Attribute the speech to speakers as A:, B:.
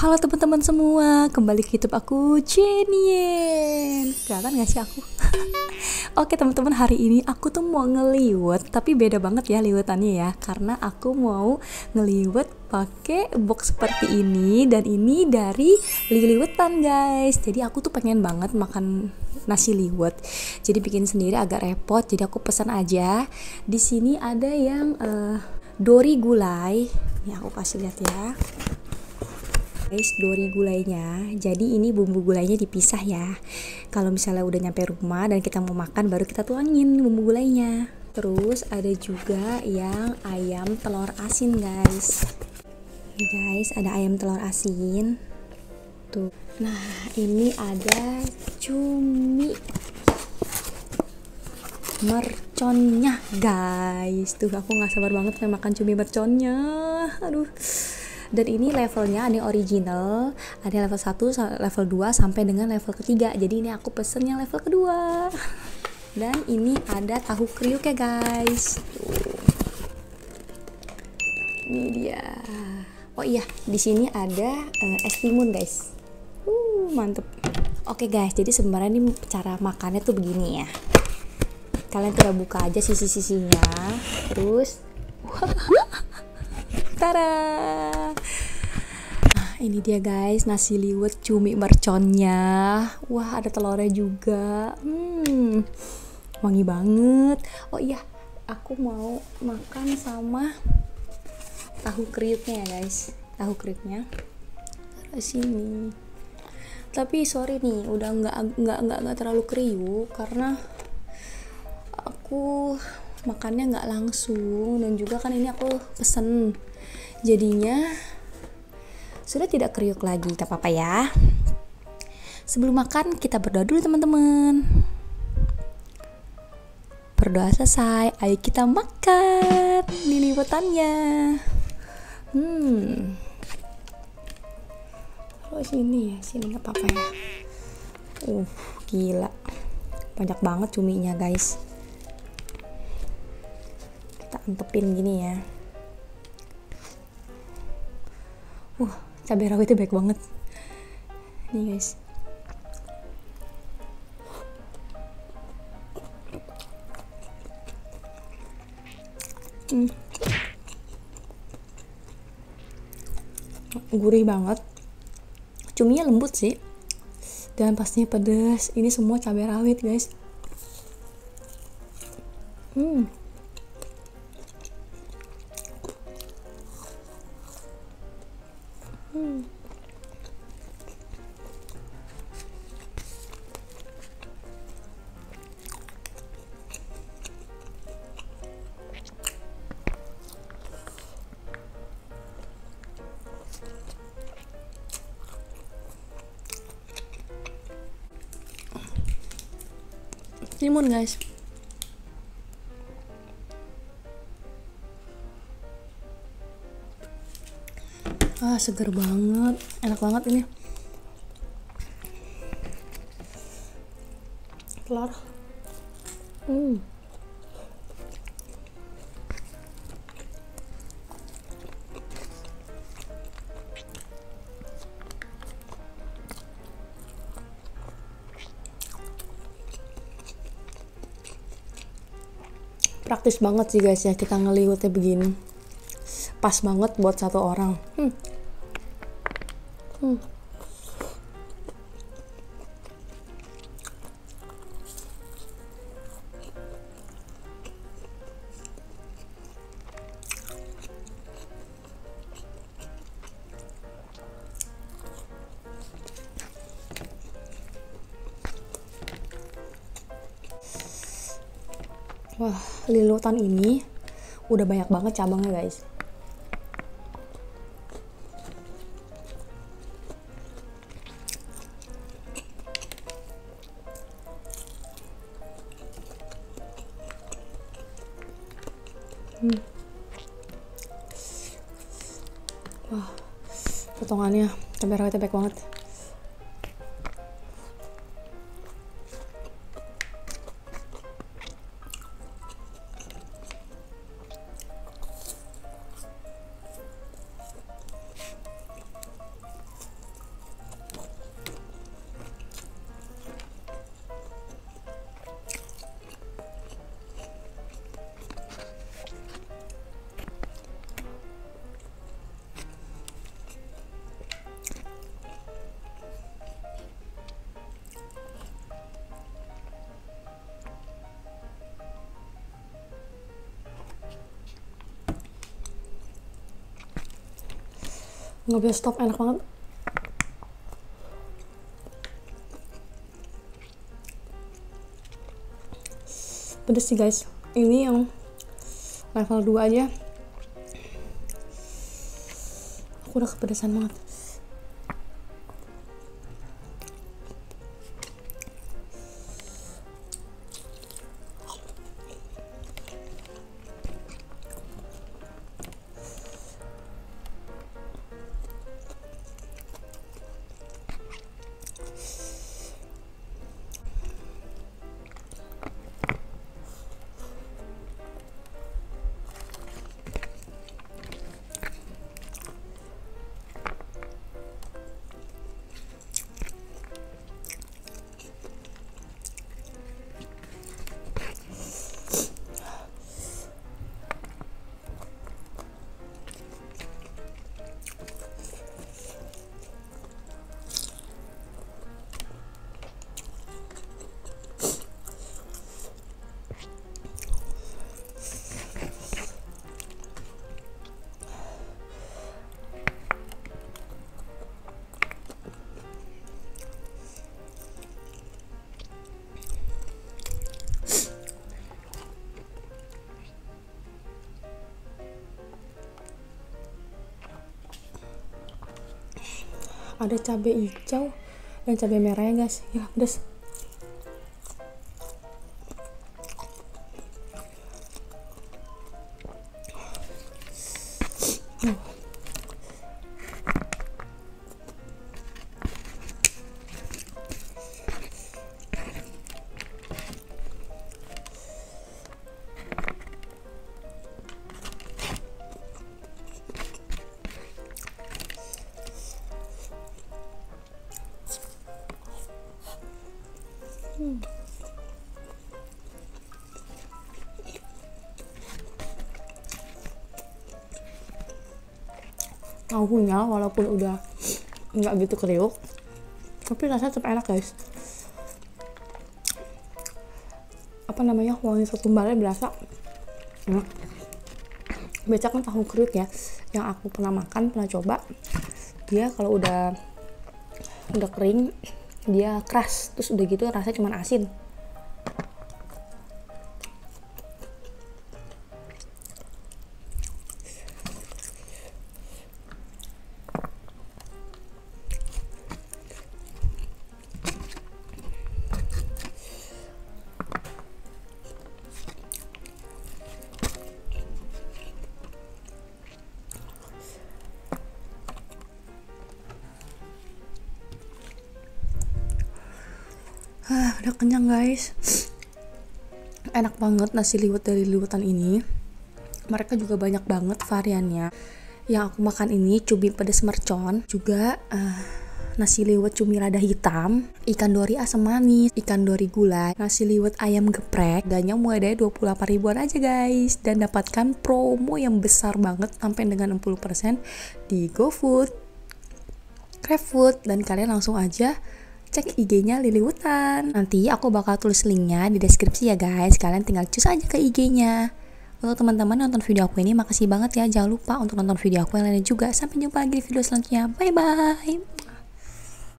A: Halo teman-teman semua, kembali ke YouTube aku, Jenien. Kelihatan gak sih aku? Oke teman-teman, hari ini aku tuh mau ngeliwet, tapi beda banget ya liwetannya ya, karena aku mau ngeliwet pakai box seperti ini, dan ini dari Liliwetan guys. Jadi aku tuh pengen banget makan nasi liwet, jadi bikin sendiri agak repot, jadi aku pesan aja. Di sini ada yang dori gulai, nih aku kasih lihat ya guys, dori gulainya. Jadi ini bumbu gulainya dipisah ya. Kalau misalnya udah nyampe rumah dan kita mau makan, baru kita tuangin bumbu gulainya. Terus ada juga yang ayam telur asin guys. Nih guys, ada ayam telur asin tuh. Nah ini ada cumi merconnya guys. Tuh aku nggak sabar banget pengen makan cumi merconnya. Aduh. Dan ini levelnya ada yang original, ada level 1, level 2 sampai dengan level ketiga. Jadi ini aku pesen yang level kedua. Dan ini ada tahu kriuk ya guys. Tuh. Ini dia. Oh iya, di sini ada es timun guys. Mantep. Oke guys, jadi sebenarnya ini cara makannya tuh begini ya. Kalian tinggal buka aja sisi-sisinya, terus tada. Nah, ini dia guys, nasi liwet cumi merconnya. Wah, ada telurnya juga. Wangi banget. Oh iya, aku mau makan sama tahu kriuknya ya guys. Tahu kriuknya taruh sini. Tapi sorry nih, udah nggak terlalu kriuk karena aku makannya nggak langsung, dan juga kan ini aku pesen, jadinya sudah tidak kriuk lagi. Gak apa-apa ya. Sebelum makan kita berdoa dulu teman-teman. Berdoa selesai, ayo kita makan liliwetannya. Oh sini ya, sini nggak apa-apa ya. Gila, banyak banget cuminya guys. Kita antepin gini ya. Cabai rawitnya baik banget nih guys. Gurih banget, cuminya lembut sih, dan pastinya pedas. Ini semua cabai rawit guys. Timun guys. Seger banget, enak banget ini. Telur. Praktis banget sih guys ya kita ngeliwetnya begini. Pas banget buat satu orang. Wah, liliwetan ini udah banyak banget cabangnya guys. Wah, potongannya cabai rawitnya baik banget. nggak bisa stop, enak banget. Pedes sih guys, ini yang level 2 aja aku udah kepedesan banget. Ada cabai hijau dan cabai merah ya guys, ya pedas. Tahunya walaupun udah nggak gitu kriuk, tapi rasanya tetap enak guys. Apa namanya, wangi ketumbarnya berasa. Beca kan tahu kriuk ya, yang aku pernah makan, pernah coba, dia kalau udah kering dia keras, terus udah gitu rasanya cuma asin. Udah kenyang guys, enak banget nasi liwet dari liwetan ini. Mereka juga banyak banget variannya. Yang aku makan ini cumi pedas mercon, juga nasi liwet cumi lada hitam, ikan dori asam manis, ikan dori gulai, nasi liwet ayam geprek. Harganya mulai dari 28 ribuan aja guys, dan dapatkan promo yang besar banget sampai dengan 60% di GoFood, GrabFood, dan kalian langsung aja cek IG-nya Liliwetan. Nanti aku bakal tulis linknya di deskripsi ya guys. Kalian tinggal cus aja ke IG-nya. Untuk teman-teman nonton video aku ini, makasih banget ya. Jangan lupa untuk nonton video aku yang lainnya juga. Sampai jumpa lagi di video selanjutnya. Bye bye.